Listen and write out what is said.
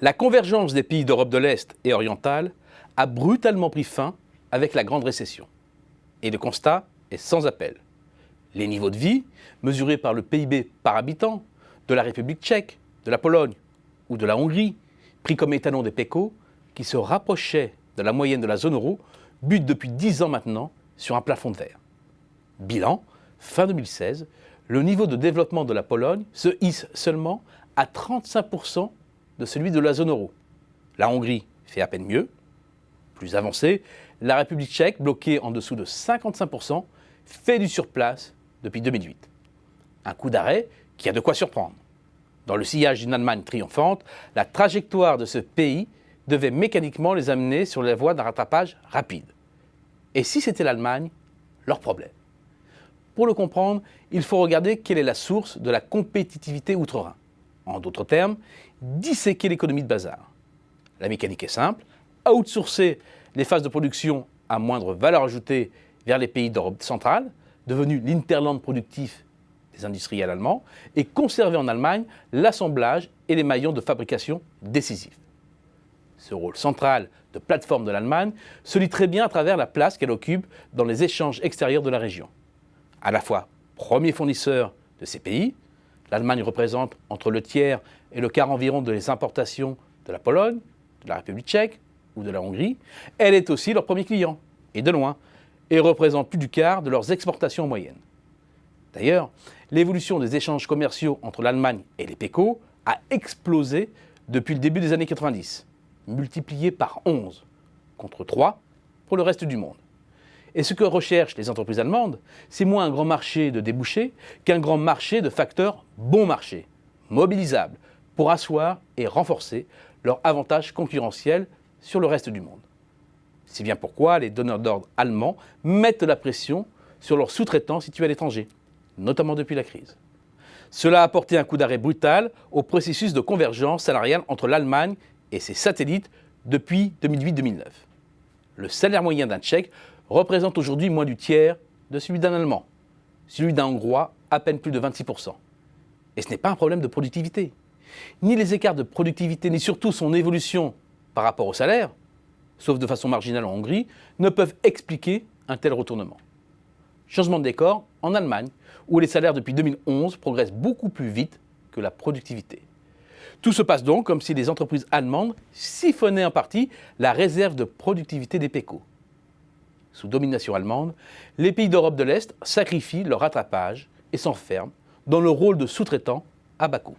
La convergence des pays d'Europe de l'Est et orientale a brutalement pris fin avec la grande récession. Et le constat est sans appel. Les niveaux de vie, mesurés par le PIB par habitant de la République tchèque, de la Pologne ou de la Hongrie, pris comme étalon des PECO, qui se rapprochaient de la moyenne de la zone euro, butent depuis 10 ans maintenant sur un plafond de verre. Bilan, fin 2016, le niveau de développement de la Pologne se hisse seulement à 35% de celui de la zone euro. La Hongrie fait à peine mieux. Plus avancé, la République tchèque, bloquée en dessous de 55%, fait du surplace depuis 2008. Un coup d'arrêt qui a de quoi surprendre. Dans le sillage d'une Allemagne triomphante, la trajectoire de ce pays devait mécaniquement les amener sur la voie d'un rattrapage rapide. Et si c'était l'Allemagne, leur problème. Pour le comprendre, il faut regarder quelle est la source de la compétitivité outre-Rhin. En d'autres termes, disséquer l'économie de bazar. La mécanique est simple, outsourcer les phases de production à moindre valeur ajoutée vers les pays d'Europe centrale, devenus l'interland productif des industriels allemands, et conserver en Allemagne l'assemblage et les maillons de fabrication décisifs. Ce rôle central de plateforme de l'Allemagne se lit très bien à travers la place qu'elle occupe dans les échanges extérieurs de la région. À la fois premier fournisseur de ces pays, l'Allemagne représente entre le tiers et le quart environ des importations de la Pologne, de la République tchèque ou de la Hongrie, elle est aussi leur premier client, et de loin, et représente plus du quart de leurs exportations en moyenne. D'ailleurs, l'évolution des échanges commerciaux entre l'Allemagne et les PECO a explosé depuis le début des années 90, multiplié par 11, contre 3 pour le reste du monde. Et ce que recherchent les entreprises allemandes, c'est moins un grand marché de débouchés qu'un grand marché de facteurs bon marché, mobilisables, pour asseoir et renforcer leur avantage concurrentiel sur le reste du monde. C'est bien pourquoi les donneurs d'ordre allemands mettent de la pression sur leurs sous-traitants situés à l'étranger, notamment depuis la crise. Cela a apporté un coup d'arrêt brutal au processus de convergence salariale entre l'Allemagne et ses satellites depuis 2008-2009. Le salaire moyen d'un Tchèque représente aujourd'hui moins du tiers de celui d'un Allemand, celui d'un Hongrois à peine plus de 26%. Et ce n'est pas un problème de productivité. Ni les écarts de productivité, ni surtout son évolution par rapport au salaire, sauf de façon marginale en Hongrie, ne peuvent expliquer un tel retournement. Changement de décor en Allemagne, où les salaires depuis 2011 progressent beaucoup plus vite que la productivité. Tout se passe donc comme si les entreprises allemandes siphonnaient en partie la réserve de productivité des PECO. Sous domination allemande, les pays d'Europe de l'Est sacrifient leur rattrapage et s'enferment dans le rôle de sous-traitants à bas coût.